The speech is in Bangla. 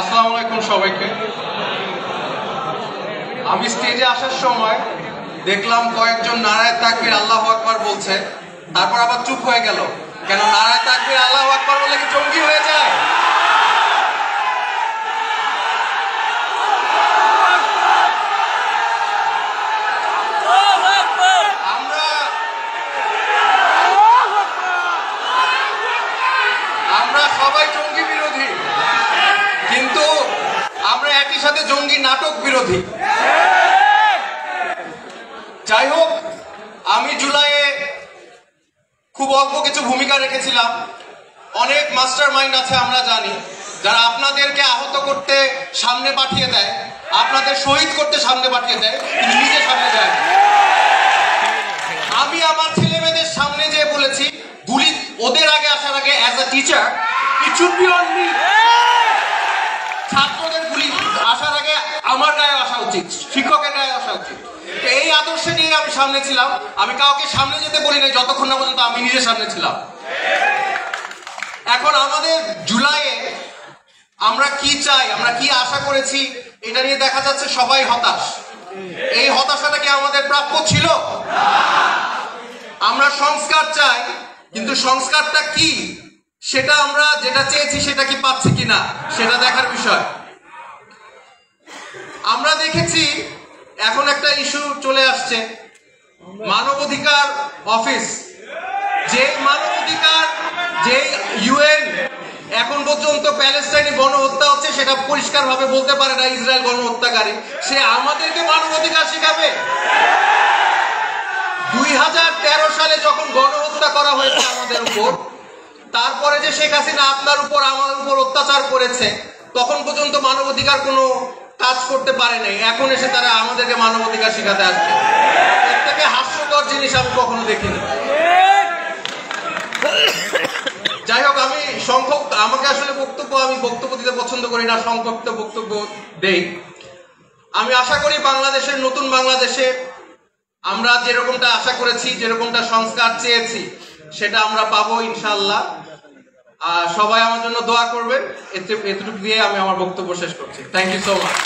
আসসালামু আলাইকুম সবাইকে। আমি স্টেজে আসার সময় দেখলাম কয়েকজন নারায়ে তাকবীর আল্লাহু আকবার বলছে, তারপর আবার চুপ হয়ে গেল। কেন নারায়ে তাকবীর আল্লাহু আকবার বলে কি জঙ্গি হয়ে যায়? আমরা সবাই জঙ্গি বিরোধী, কিন্তু আমরা একই সাথে জঙ্গি নাটক বিরোধী। যাই হোক, আমি জুলাইয়ে খুব অল্প কিছু ভূমিকা রেখেছিলাম। অনেক মাস্টার মাইন্ড আছে আমরা জানি, যারা আপনাদেরকে আহত করতে সামনে পাঠিয়ে দেয়, আপনাদের শহীদ করতে সামনে পাঠিয়ে দেয়, কিন্তু নিজে সামনে যায়। আমি আমার ছেলে মেয়েদের সামনে যে বলেছি, গুলি ওদের আগে আসার আগে as a teacher it should be on me. ছাত্রদের গুলি আসার আগে আমার গায়ে আসা উচিত, শিক্ষকের গায়ে আসা উচিত। এই আদর্শে নিয়ে আমি সামনে ছিলাম। আমি কাউকে সামনে যেতে বলি নাই যতক্ষণ না পর্যন্ত আমি নিজে সামনে ছিলাম। এখন আমাদের জুলাইয়ে আমরা কি চাই, আমরা কি আশা করেছি, এটা নিয়ে দেখা যাচ্ছে সবাই হতাশ। এই হতাশাটা কি আমাদের প্রাপ্য ছিল? আমরা সংস্কার চাই, কিন্তু সংস্কারটা কি সেটা আমরা যেটা চেয়েছি সেটা কি পাচ্ছি কিনা সেটা দেখার বিষয়। আমরা দেখেছি এখন একটা ইস্যু চলে আসছে, মানবাধিকার অফিস। যে মানবাধিকার, যে ইউএন এখন পর্যন্ত প্যালেস্টাইনে গণহত্যা হচ্ছে সেটা পরিষ্কারভাবে বলতে পারে না ইসরায়েল গণহত্যাকারী, সে আমাদেরকে মানবাধিকার শেখাবে? 2013 সালে যখন গণহত্যা করা হয়েছে আমাদের উপর, তারপরে যে শেখ হাসিনা আপনার উপর আমার উপর অত্যাচার করেছে, তখন পর্যন্ত মানবাধিকার কোনো কাজ করতে পারে নাই। এখন এসে তারা আমাদেরকে মানবাধিকার শেখাতে আসছে। এর থেকে হাস্যকর জিনিস আমি কখনো দেখিনি। যাই হোক, আমি আমাকে আসলে আমি বক্তব্য দিতে পছন্দ করি না, সংক্ষিপ্ত বক্তব্য দেই। আমি আশা করি বাংলাদেশের, নতুন বাংলাদেশে আমরা যেরকমটা আশা করেছি, যেরকমটা সংস্কার চেয়েছি, সেটা আমরা পাবো ইনশাআল্লাহ। সবাই আমার জন্য দোয়া করবেন। এতটুকু দিয়ে আমি আমার বক্তব্য শেষ করছি। Thank you so much.